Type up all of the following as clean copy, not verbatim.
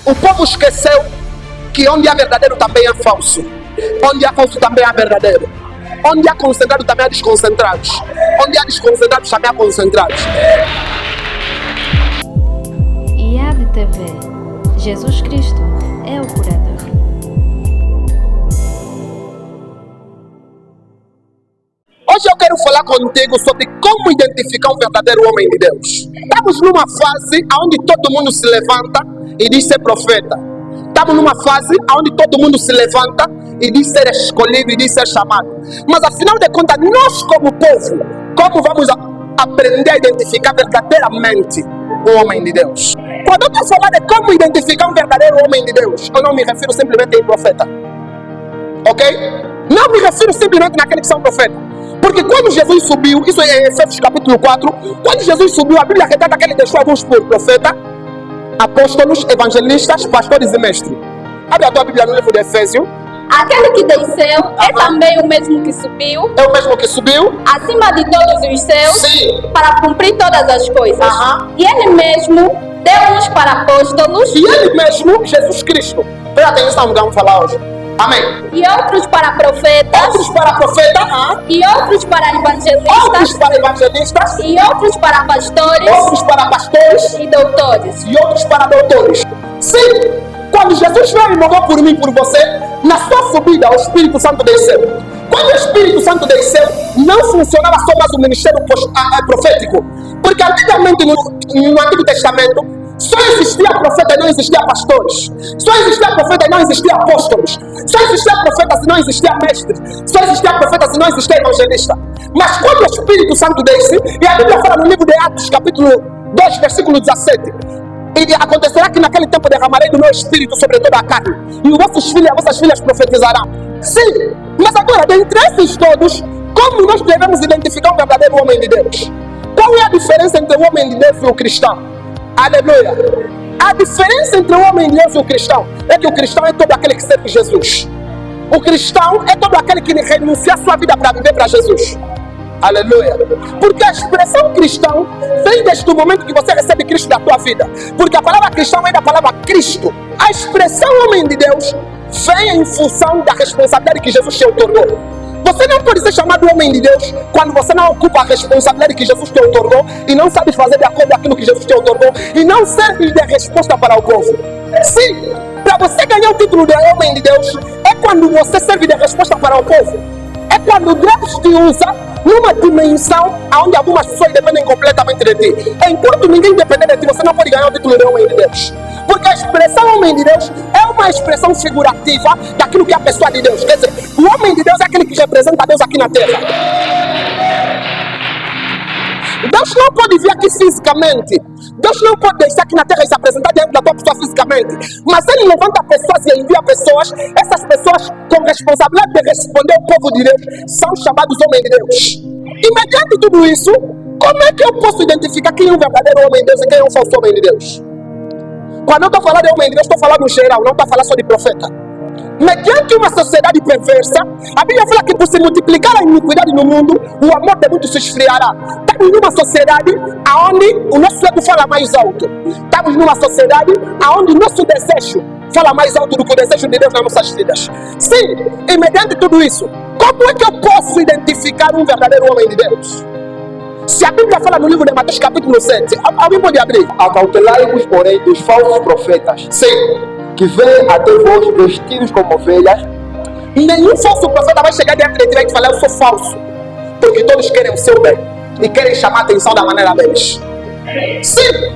O povo esqueceu que onde há verdadeiro também há falso. Onde há falso também há verdadeiro. Onde há concentrado também há desconcentrados. Onde há desconcentrados também há concentrados. IAD TV. Jesus Cristo é o curador. Hoje eu quero falar contigo sobre como identificar um verdadeiro homem de Deus. Estamos numa fase onde todo mundo se levanta e diz ser profeta. Estamos numa fase onde todo mundo se levanta e diz ser escolhido e diz ser chamado. Mas afinal de contas, nós como povo, como vamos aprender a identificar verdadeiramente um homem de Deus? Quando eu estou falando de como identificar um verdadeiro homem de Deus, eu não me refiro simplesmente em profeta. Ok? Não me refiro simplesmente naqueles que são profetas. Porque quando Jesus subiu, isso é em Efésios capítulo 4, quando Jesus subiu, a Bíblia retrata que ele deixou alguns por profeta, apóstolos, evangelistas, pastores e mestres. Abre a tua Bíblia no livro de Efésios. Aquele que desceu é também o mesmo que subiu. É o mesmo que subiu Acima de todos os céus. Sim. Para cumprir todas as coisas. E ele mesmo deu-nos para apóstolos. E ele mesmo, Jesus Cristo. Presta atenção no que vamos falar hoje. Amém. E outros para profetas. Outros para profetas. E outros para evangelistas. Outros para evangelistas. E outros para pastores. Outros para pastores. E doutores. E outros para doutores. Sim. Quando Jesus veio e morreu por mim e por você, na sua subida o Espírito Santo desceu. Quando o Espírito Santo desceu, não funcionava só mais o ministério profético. Porque antigamente no Antigo Testamento, só existia profeta e não existia pastores. Só existia profeta e não existia apóstolos. Só existia profeta e não existia mestres. Só existia profeta e não existia evangelista. Mas quando o Espírito Santo desce, e a Bíblia fala no livro de Atos, capítulo 2, versículo 17, e acontecerá que naquele tempo derramarei do meu Espírito sobre toda a carne, e os vossos filhos e as vossas filhas profetizarão. Sim, mas agora, dentre esses todos, como nós devemos identificar um verdadeiro homem de Deus? Qual é a diferença entre o homem de Deus e o cristão? Aleluia! A diferença entre o homem de Deus e o cristão é que o cristão é todo aquele que serve Jesus. O cristão é todo aquele que renuncia a sua vida para viver para Jesus. Aleluia! Porque a expressão cristão vem desde o momento que você recebe Cristo na tua vida. Porque a palavra cristão vem da palavra Cristo. A expressão homem de Deus vem em função da responsabilidade que Jesus te otorgou. Você não pode ser chamado homem de Deus quando você não ocupa a responsabilidade que Jesus te otorgou e não sabe fazer de acordo com aquilo que Jesus te otorgou e não serve de resposta para o povo. Sim, para você ganhar o título de homem de Deus é quando você serve de resposta para o povo. É quando Deus te usa numa dimensão onde algumas pessoas dependem completamente de ti. Enquanto ninguém depender de ti, você não pode ganhar o título de homem de Deus. Porque a expressão homem de Deus é uma expressão figurativa daquilo que é a pessoa de Deus. Quer dizer, o homem de Deus é aquele que representa Deus aqui na terra. Deus não pode vir aqui fisicamente. Deus não pode deixar aqui na terra e se apresentar diante da tua pessoa fisicamente. Mas Ele levanta pessoas e envia pessoas. Essas pessoas, com responsabilidade de responder ao povo de Deus, são chamados homens de Deus. E mediante tudo isso, como é que eu posso identificar quem é um verdadeiro homem de Deus e quem é um falso homem de Deus? Quando eu estou falando de homem de Deus, estou falando no geral, não estou falando só de profeta. Mediante uma sociedade perversa, a Bíblia fala que por se multiplicar a iniquidade no mundo, o amor de muitos se esfriará. Estamos numa sociedade onde o nosso ego fala mais alto. Estamos numa sociedade onde o nosso desejo fala mais alto do que o desejo de Deus nas nossas vidas. Sim, e mediante tudo isso, como é que eu posso identificar um verdadeiro homem de Deus? Se a Bíblia fala no livro de Mateus capítulo 7, alguém pode abrir? Acautelai-vos, porém, dos falsos profetas. Sim. Que vêm até vós vestidos como ovelhas. Nenhum falso profeta vai chegar diante de ti e vai te falar: eu sou falso. Porque todos querem o seu bem e querem chamar a atenção da maneira deles. Sim.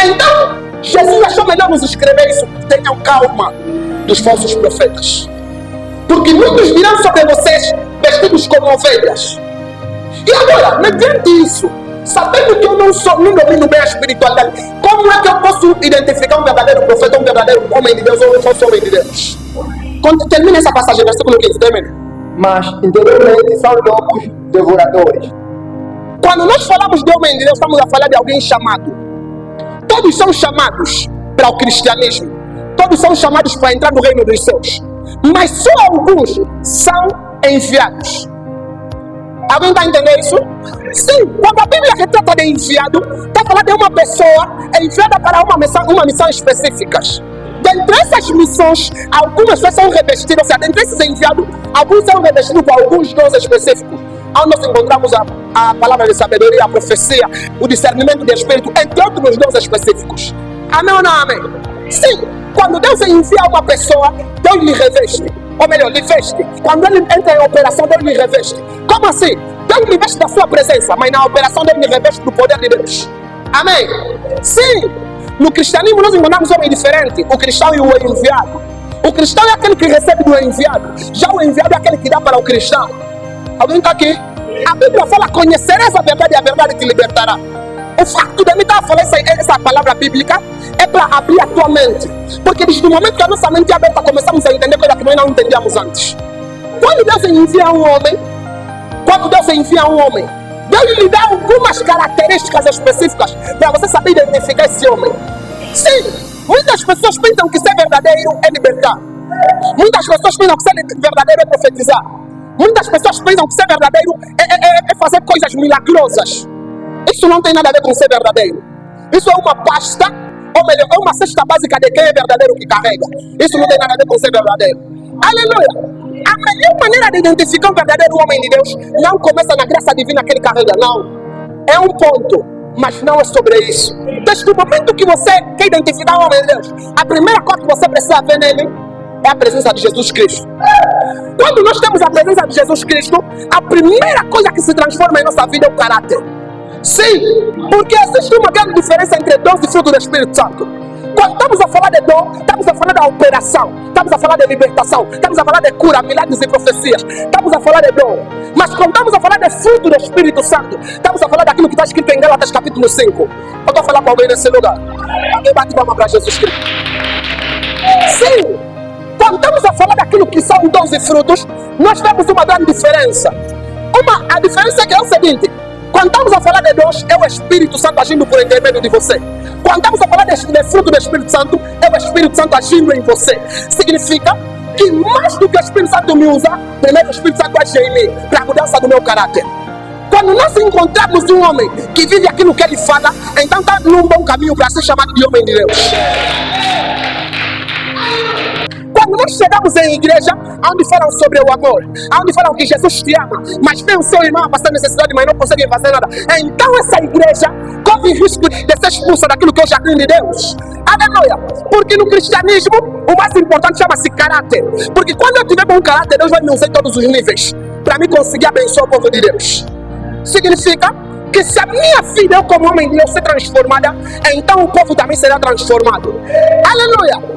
Então, Jesus achou melhor nos escrever isso. Tenham calma dos falsos profetas. Porque muitos virão sobre vocês vestidos como ovelhas. E agora, mediante isso, sabendo que eu não domino bem a espiritualidade, como é que eu posso identificar um verdadeiro profeta, um verdadeiro homem de Deus ou um falso homem de Deus? Quando termina essa passagem, versículo 15, termina. Mas interiormente são lobos devoradores. Quando nós falamos de homem de Deus, estamos a falar de alguém chamado. Todos são chamados para o cristianismo. Todos são chamados para entrar no reino dos céus. Mas só alguns são enviados. Alguém está entendendo isso? Sim, quando a Bíblia retrata de enviado, está falando de uma pessoa enviada para uma missão específica. Dentre essas missões, algumas pessoas são revestidas, ou seja, dentre esses enviados, alguns são revestidos com alguns dons específicos. Onde nós encontramos a palavra de sabedoria, a profecia, o discernimento de espírito, entre outros dons específicos. Amém ou não amém? Sim, quando Deus envia uma pessoa, Deus lhe reveste. Ou melhor, lhe veste. Quando ele entra em operação, Deus lhe reveste. Como assim? Deus lhe veste da sua presença, mas na operação Deus lhe reveste do poder de Deus. Amém? Sim. No cristianismo nós encontramos homens diferentes, o cristão e o enviado. O cristão é aquele que recebe do enviado, já o enviado é aquele que dá para o cristão. Alguém está aqui? A Bíblia fala: conhecerás a verdade e a verdade te libertará. O facto de mim estar a falar essa palavra bíblica é para abrir a tua mente. Porque desde o momento que a nossa mente é aberta, começamos a entender coisas que nós não entendíamos antes. Quando Deus envia um homem, Deus lhe dá algumas características específicas para você saber identificar esse homem. Sim, muitas pessoas pensam que ser verdadeiro é libertar. Muitas pessoas pensam que ser verdadeiro é profetizar. Muitas pessoas pensam que ser verdadeiro é fazer coisas milagrosas. Isso não tem nada a ver com ser verdadeiro. Isso é uma pasta, ou melhor, é uma cesta básica de quem é verdadeiro que carrega. Isso não tem nada a ver com ser verdadeiro. Aleluia! A melhor maneira de identificar um verdadeiro homem de Deus não começa na graça divina que ele carrega, não. É um ponto, mas não é sobre isso. Desde o momento que você quer identificar um homem de Deus, a primeira coisa que você precisa ver nele é a presença de Jesus Cristo. Quando nós temos a presença de Jesus Cristo, a primeira coisa que se transforma em nossa vida é o caráter. Sim, porque existe uma grande diferença entre dons e fruto do Espírito Santo. Quando estamos a falar de dom, estamos a falar da operação, estamos a falar de libertação, estamos a falar de cura, milagres e profecias, estamos a falar de dom. Mas quando estamos a falar de fruto do Espírito Santo, estamos a falar daquilo que está escrito em Gálatas capítulo 5. Eu estou a falar para alguém nesse lugar. Alguém bate palma para Jesus Cristo. Sim, quando estamos a falar daquilo que são dons e frutos, nós temos uma grande diferença. A diferença é que é o seguinte: quando estamos a falar de dons, é o Espírito Santo agindo por intermédio de você. Quando estamos a falar de fruto do Espírito Santo, é o Espírito Santo agindo em você. Significa que mais do que o Espírito Santo me usa, primeiro o Espírito Santo age em mim, para a mudança do meu caráter. Quando nós encontramos um homem que vive aquilo que ele fala, então está num bom caminho para ser chamado de homem de Deus. Quando nós chegamos em igreja, onde falam sobre o amor, onde falam que Jesus te ama, mas vê o seu irmão passando necessidade, mas não conseguem fazer nada, então essa igreja corre risco de ser expulsa daquilo que é o jardim de Deus. Aleluia! Porque no cristianismo, o mais importante chama-se caráter. Porque quando eu tiver bom caráter, Deus vai me usar em todos os níveis para me conseguir abençoar o povo de Deus. Significa que se a minha vida, eu como homem de Deus, ser transformada, então o povo também será transformado. Aleluia!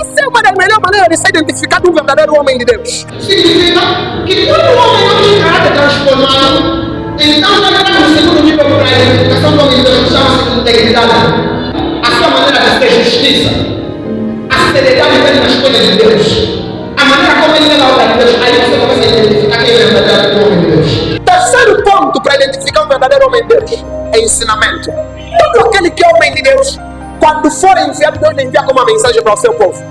Essa é uma das melhores maneiras de ser identificado um verdadeiro homem de Deus. Significa que quando o homem não tem caráter transformado, então nós estamos no segundo nível para a identificação do homem de Deus, que chama-se integridade. A sua maneira de ter justiça, a seriedade dele nas coisas de Deus, a maneira como ele leva a obra de Deus, aí você começa a identificar quem é o verdadeiro homem de Deus. Terceiro ponto para identificar um verdadeiro homem de Deus é ensinamento. Todo aquele que é homem de Deus, quando for enviado, Deus lhe envia como uma mensagem para o seu povo.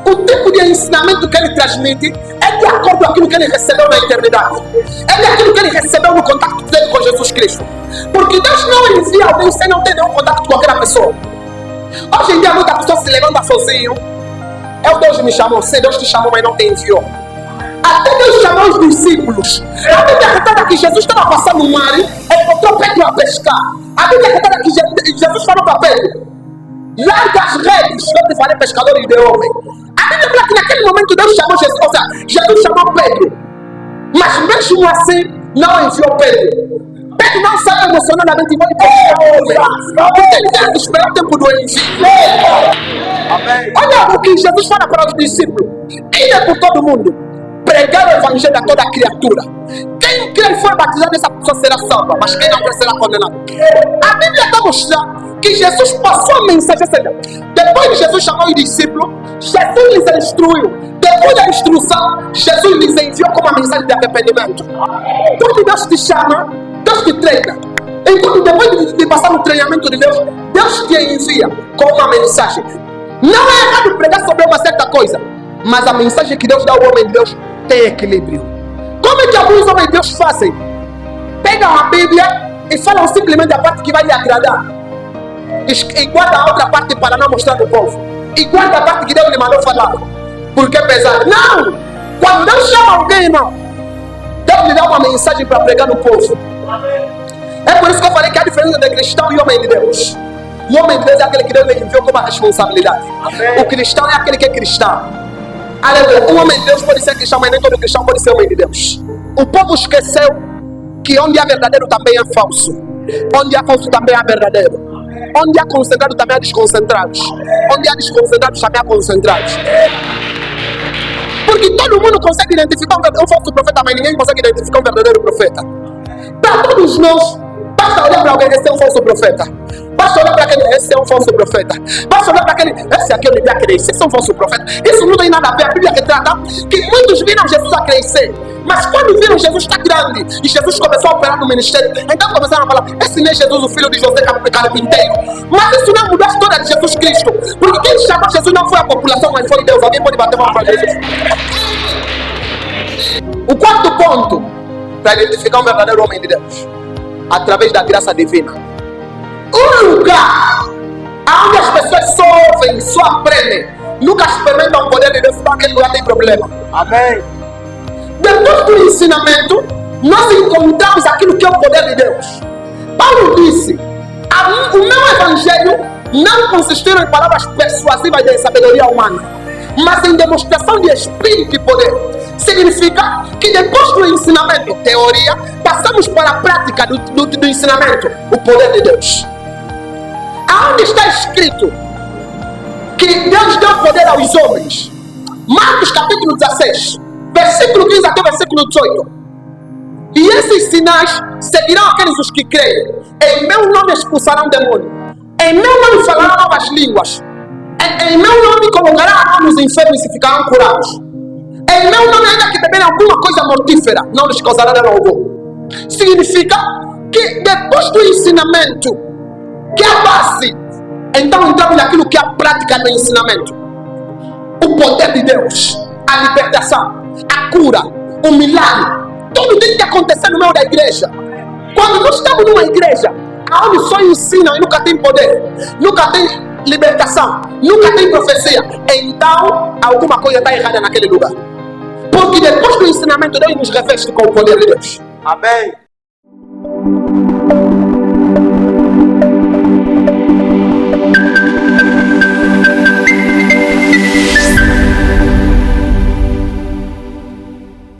O tipo de ensinamento que ele transmite é de acordo com aquilo que ele recebeu na eternidade. É de aquilo que ele recebeu no contato dele com Jesus Cristo. Porque Deus não envia alguém sem não ter nenhum contato com aquela pessoa. Hoje em dia muita pessoa se levanta sozinho. Deus me chamou. Sim, Deus te chamou, mas não te enviou. Até Deus chamou os discípulos. A Bíblia conta que Jesus estava passando no mar, ele encontrou Pedro a pescar. A Bíblia conta que Jesus falou para Pedro: larga as redes, eu te farei pescadores de homem. A Bíblia fala que naquele momento Deus chamou Jesus, ou seja, Jesus chamou Pedro, mas mesmo assim não enviou Pedro. Pedro não saiu emocionadamente igual porque ele teve que esperar o tempo do envio. Amém. Olha o que Jesus fala para os discípulos: ide por todo mundo, pregar o evangelho a toda criatura. Quem crer e for batizado, essa pessoa será salva, mas quem não crer será condenado. A Bíblia está mostrando que Jesus passou a mensagem, ou seja, depois de Jesus chamar os discípulos, Jesus lhes instruiu. Depois da instrução, Jesus lhes enviou como uma mensagem de arrependimento. Quando Deus te chama, Deus te treina. Enquanto depois de passar no treinamento de Deus, Deus te envia com uma mensagem. Não é errado pregar sobre uma certa coisa, mas a mensagem que Deus dá ao homem de Deus tem equilíbrio. Como é que alguns homens de Deus fazem? Pegam a Bíblia e falam simplesmente a parte que vai lhe agradar e guardam a outra parte para não mostrar ao povo. e guarda a parte que Deus lhe mandou falar, porque é pesado. Não! Quando Deus chama alguém, irmão, Deus lhe dá uma mensagem para pregar no povo. É por isso que eu falei que há diferença entre cristão e homem de Deus. O homem de Deus é aquele que Deus lhe enviou com uma responsabilidade. O cristão é aquele que é cristão. Aleluia. O homem de Deus pode ser cristão, mas nem todo cristão pode ser homem de Deus. O povo esqueceu que onde há verdadeiro também há falso. Onde há falso também há verdadeiro. Onde há concentrado também há desconcentrados. Onde há desconcentrados também há concentrados. Porque todo mundo consegue identificar um falso profeta, mas ninguém consegue identificar um verdadeiro profeta. Para todos nós, basta olhar para alguém, esse é um falso profeta. Basta olhar para aquele, esse é um falso profeta. Basta olhar para aquele, esse aqui eu devia crescer, esse é um falso profeta. Isso não tem nada a ver. A Bíblia retrata que muitos viram Jesus a crescer, mas quando viram Jesus está grande e Jesus começou a operar no ministério, então começaram a falar: esse não é Jesus, o filho de José carpinteiro. Mas isso não mudou a história de Jesus Cristo, porque quem chamou Jesus não foi a população, mas foi Deus. Alguém pode bater uma para Jesus? O quarto ponto para identificar um verdadeiro homem de Deus, através da graça divina. Um lugar onde as pessoas só ouvem, só aprendem, nunca experimentam o poder de Deus, então aquele lugar tem problema. Amém. Depois do ensinamento, nós encontramos aquilo que é o poder de Deus. Paulo disse: o meu evangelho não consistiu em palavras persuasivas de sabedoria humana, mas em demonstração de espírito e poder. Significa que depois do ensinamento, teoria, passamos para a prática do ensinamento, o poder de Deus. Aonde está escrito que Deus deu poder aos homens? Marcos capítulo 16, versículo 15 até versículo 18. E esses sinais seguirão aqueles os que creem. Em meu nome expulsarão demônio. Em meu nome falarão novas línguas. Em meu nome colocarão a mão nos enfermos e ficarão curados. Em meu nome, ainda que beberem alguma coisa mortífera, não lhes causará dano algum. Significa que depois do ensinamento, que é a base, então entramos naquilo que é a prática do ensinamento. O poder de Deus, a libertação, a cura, o milagre, tudo tem que acontecer no meio da igreja. Quando nós estamos numa igreja onde só ensinam e nunca tem poder, nunca tem libertação, nunca tem profecia, então alguma coisa está errada naquele lugar. Porque depois do ensinamento, Deus nos reveste com o poder de Deus. Amém.